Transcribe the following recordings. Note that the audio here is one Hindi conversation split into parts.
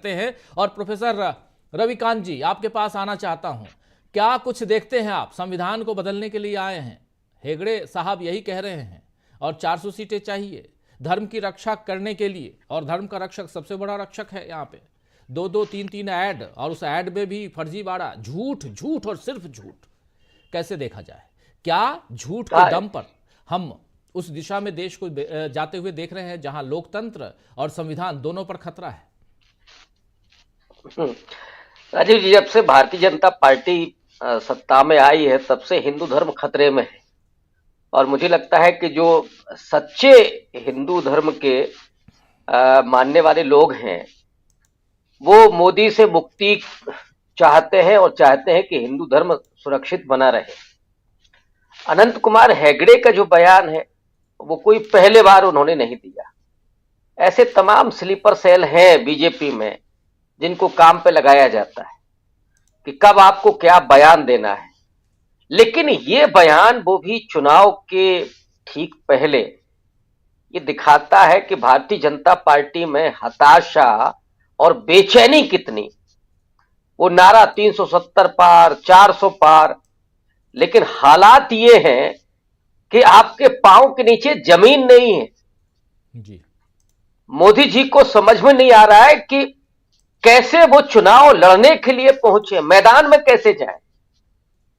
हैं। और प्रोफेसर रविकांत जी, आपके पास आना चाहता हूं। क्या कुछ देखते हैं आप? संविधान को बदलने के लिए आए हैं, हेगड़े साहब यही कह रहे हैं, और 400 सीटें चाहिए धर्म की रक्षा करने के लिए, और धर्म का रक्षक सबसे बड़ा रक्षक है यहाँ पे। 2-2, 3-3 ऐड, और उस ऐड में भी फर्जीवाड़ा, झूठ झूठ और सिर्फ झूठ। कैसे देखा जाए? क्या झूठ के दम पर हम उस दिशा में देश को जाते हुए देख रहे हैं जहां लोकतंत्र और संविधान दोनों पर खतरा है? राजीव जी, जब से भारतीय जनता पार्टी सत्ता में आई है तब से हिंदू धर्म खतरे में है। और मुझे लगता है कि जो सच्चे हिंदू धर्म के मानने वाले लोग हैं वो मोदी से मुक्ति चाहते हैं और चाहते हैं कि हिंदू धर्म सुरक्षित बना रहे। अनंत कुमार हेगड़े का जो बयान है वो कोई पहले बार उन्होंने नहीं दिया। ऐसे तमाम स्लीपर सेल हैं बीजेपी में जिनको काम पे लगाया जाता है कि कब आपको क्या बयान देना है। लेकिन ये बयान वो भी चुनाव के ठीक पहले ये दिखाता है कि भारतीय जनता पार्टी में हताशा और बेचैनी कितनी। वो नारा 370 पार, 400 पार, लेकिन हालात ये हैं कि आपके पांव के नीचे जमीन नहीं है जी। मोदी जी को समझ में नहीं आ रहा है कि कैसे वो चुनाव लड़ने के लिए पहुंचे, मैदान में कैसे जाएं।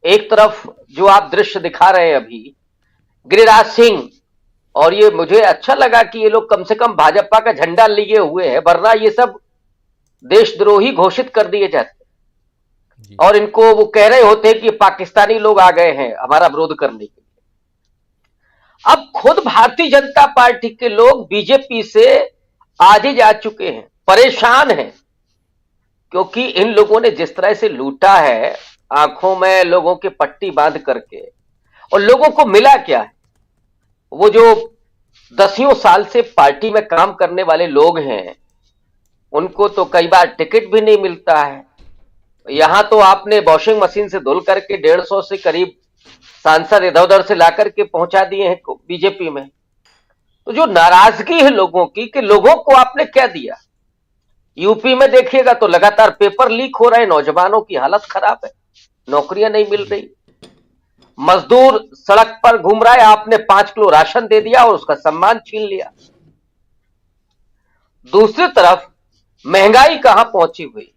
एक तरफ जो आप दृश्य दिखा रहे हैं अभी, गिरिराज सिंह, और ये मुझे अच्छा लगा कि ये लोग कम से कम भाजपा का झंडा लिए हुए हैं, वरना ये सब देशद्रोही घोषित कर दिए जाते और इनको वो कह रहे होते कि पाकिस्तानी लोग आ गए हैं हमारा विरोध करने के लिए। अब खुद भारतीय जनता पार्टी के लोग बीजेपी से आगे जा चुके हैं, परेशान हैं, क्योंकि इन लोगों ने जिस तरह से लूटा है, आंखों में लोगों के पट्टी बांध करके, और लोगों को मिला क्या है? वो जो दसियों साल से पार्टी में काम करने वाले लोग हैं उनको तो कई बार टिकट भी नहीं मिलता है। यहां तो आपने वॉशिंग मशीन से धुल करके 150 से करीब सांसद इधर उधर से लाकर के पहुंचा दिए हैं बीजेपी में। तो जो नाराजगी है लोगों की कि लोगों को आपने क्या दिया। यूपी में देखिएगा तो लगातार पेपर लीक हो रहे हैं, नौजवानों की हालत खराब है, नौकरियां नहीं मिल रही, मजदूर सड़क पर घूम रहा है, आपने 5 किलो राशन दे दिया और उसका सम्मान छीन लिया। दूसरी तरफ महंगाई कहां पहुंची हुई।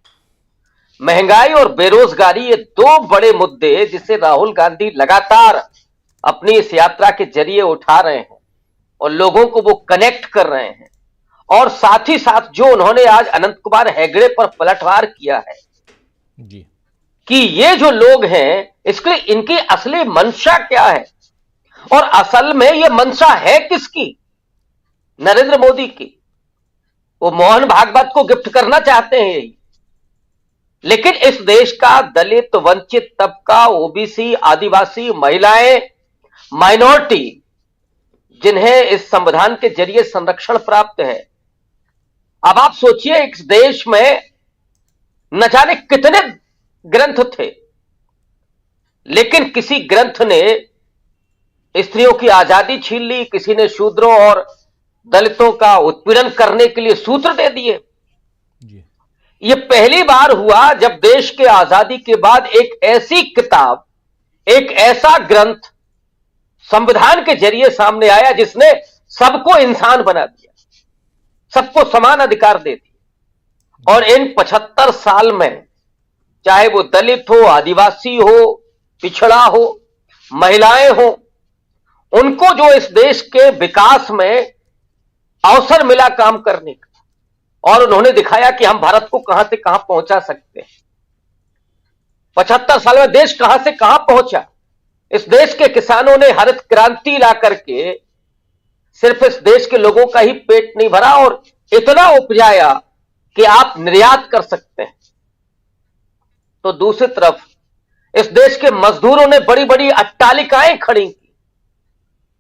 महंगाई और बेरोजगारी ये दो बड़े मुद्दे जिसे राहुल गांधी लगातार अपनी इस यात्रा के जरिए उठा रहे हैं और लोगों को वो कनेक्ट कर रहे हैं। और साथ ही साथ जो उन्होंने आज अनंत कुमार हेगड़े पर पलटवार किया है जी, कि ये जो लोग हैं इसके इनकी असली मंशा क्या है, और असल में ये मंशा है किसकी? नरेंद्र मोदी की। वो मोहन भागवत को गिफ्ट करना चाहते हैं यही। लेकिन इस देश का दलित, वंचित तबका, ओबीसी, आदिवासी, महिलाएं, माइनॉरिटी, जिन्हें इस संविधान के जरिए संरक्षण प्राप्त है। अब आप सोचिए इस देश में न जाने कितने ग्रंथ थे, लेकिन किसी ग्रंथ ने स्त्रियों की आजादी छीन ली, किसी ने शूद्रों और दलितों का उत्पीड़न करने के लिए सूत्र दे दिए। ये पहली बार हुआ जब देश के आजादी के बाद एक ऐसी किताब, एक ऐसा ग्रंथ संविधान के जरिए सामने आया जिसने सबको इंसान बना दिया, सबको समान अधिकार दे दिए। और इन 75 साल में चाहे वो दलित हो, आदिवासी हो, पिछड़ा हो, महिलाएं हो, उनको जो इस देश के विकास में अवसर मिला काम करने का, और उन्होंने दिखाया कि हम भारत को कहां से कहां पहुंचा सकते हैं। 75 साल में देश कहां से कहां पहुंचा। इस देश के किसानों ने हरित क्रांति ला करके सिर्फ इस देश के लोगों का ही पेट नहीं भरा और इतना उपजाया कि आप निर्यात कर सकते हैं। तो दूसरी तरफ इस देश के मजदूरों ने बड़ी बड़ी अट्टालिकाएं खड़ी की,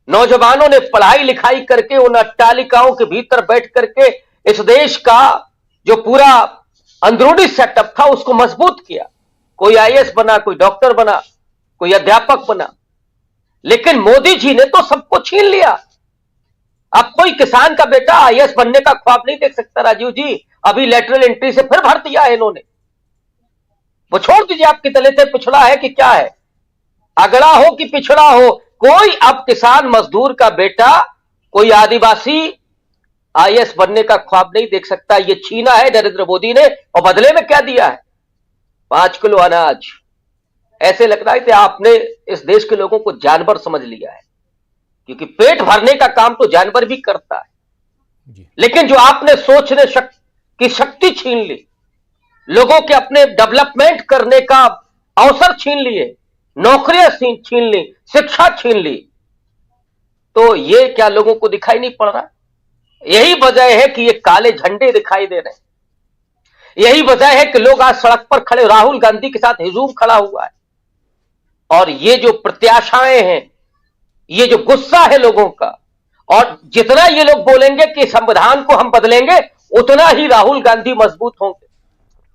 नौजवानों ने पढ़ाई लिखाई करके उन अट्टालिकाओं के भीतर बैठ करके इस देश का जो पूरा अंदरूनी सेटअप था उसको मजबूत किया। कोई आईएएस बना, कोई डॉक्टर बना, कोई अध्यापक बना। लेकिन मोदी जी ने तो सबको छीन लिया। अब कोई किसान का बेटा आईएएस बनने का ख्वाब नहीं देख सकता राजीव जी, अभी लेटरल एंट्री से फिर भर दिया है इन्होंने। वो छोड़ दीजिए आपकी दलित है, पिछड़ा है कि क्या है, अगड़ा हो कि पिछड़ा हो, कोई अब किसान मजदूर का बेटा, कोई आदिवासी आईएएस बनने का ख्वाब नहीं देख सकता। ये छीना है नरेंद्र मोदी ने, और बदले में क्या दिया है? 5 किलो अनाज। ऐसे लग रहा है कि आपने इस देश के लोगों को जानवर समझ लिया है, क्योंकि पेट भरने का काम तो जानवर भी करता है। लेकिन जो आपने सोचने की शक्ति छीन ली, लोगों के अपने डेवलपमेंट करने का अवसर छीन लिए, नौकरियां छीन ली, शिक्षा छीन ली, तो ये क्या लोगों को दिखाई नहीं पड़ रहा? यही वजह है कि ये काले झंडे दिखाई दे रहे हैं। यही वजह है कि लोग आज सड़क पर खड़े, राहुल गांधी के साथ हुजूम खड़ा हुआ है। और ये जो प्रत्याशाएं हैं, ये जो गुस्सा है लोगों का, और जितना ये लोग बोलेंगे कि संविधान को हम बदलेंगे, उतना ही राहुल गांधी मजबूत होंगे,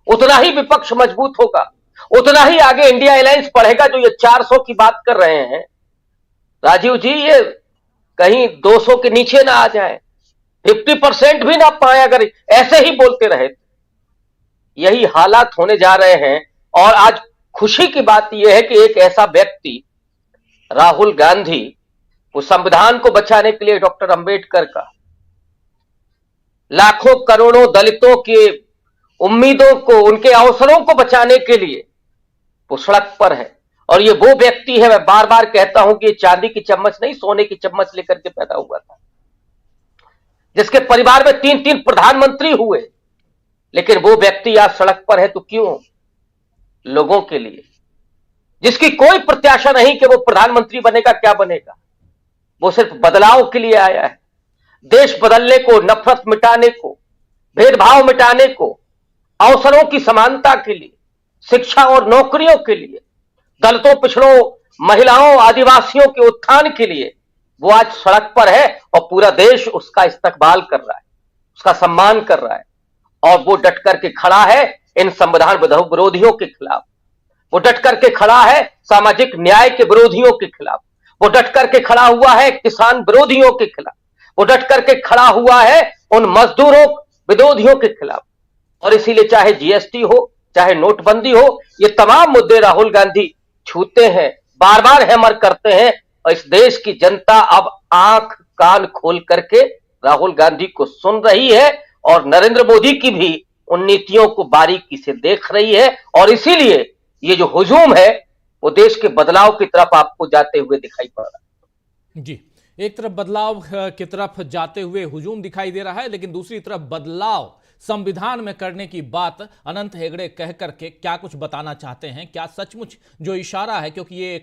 उतना ही विपक्ष मजबूत होगा, उतना ही आगे इंडिया अलायंस बढ़ेगा। जो ये 400 की बात कर रहे हैं राजीव जी, ये कहीं 200 के नीचे ना आ जाए, 50% भी ना पाए अगर ऐसे ही बोलते रहे। यही हालात होने जा रहे हैं। और आज खुशी की बात यह है कि एक ऐसा व्यक्ति राहुल गांधी, वो संविधान को बचाने के लिए डॉक्टर अंबेडकर का, लाखों करोड़ों दलितों के उम्मीदों को, उनके अवसरों को बचाने के लिए वो सड़क पर है। और ये वो व्यक्ति है, मैं बार बार कहता हूं कि चांदी की चम्मच नहीं, सोने की चम्मच लेकर के पैदा हुआ था, जिसके परिवार में 3-3 प्रधानमंत्री हुए। लेकिन वो व्यक्ति आज सड़क पर है, तो क्यों? लोगों के लिए, जिसकी कोई प्रत्याशा नहीं कि वो प्रधानमंत्री बनेगा, क्या बनेगा, वो सिर्फ बदलाव के लिए आया है। देश बदलने को, नफरत मिटाने को, भेदभाव मिटाने को, अवसरों की समानता के लिए, शिक्षा और नौकरियों के लिए, दलितों, पिछड़ों, महिलाओं, आदिवासियों के उत्थान के लिए वो आज सड़क पर है। और पूरा देश उसका इस्तकबाल कर रहा है, उसका सम्मान कर रहा है। और वो डट करके खड़ा है इन संविधान विरोधियों के खिलाफ, वो डट करके खड़ा है सामाजिक न्याय के विरोधियों के खिलाफ, वो डट करके खड़ा हुआ है किसान विरोधियों के खिलाफ, वो डट करके खड़ा हुआ है उन मजदूरों विरोधियों के खिलाफ। और इसीलिए चाहे जीएसटी हो, चाहे नोटबंदी हो, ये तमाम मुद्दे राहुल गांधी छूते हैं, बार बार हैमर करते हैं। और इस देश की जनता अब आंख कान खोल करके राहुल गांधी को सुन रही है, और नरेंद्र मोदी की भी उन नीतियों को बारीकी से देख रही है। और इसीलिए ये जो हुजूम है वो देश के बदलाव की तरफ आपको जाते हुए दिखाई पड़ रहा है। जी, एक तरफ बदलाव की तरफ जाते हुए हुजूम दिखाई दे रहा है, लेकिन दूसरी तरफ बदलाव संविधान में करने की बात अनंत हेगड़े कह करके क्या कुछ बताना चाहते हैं? क्या सचमुच जो इशारा है, क्योंकि ये एक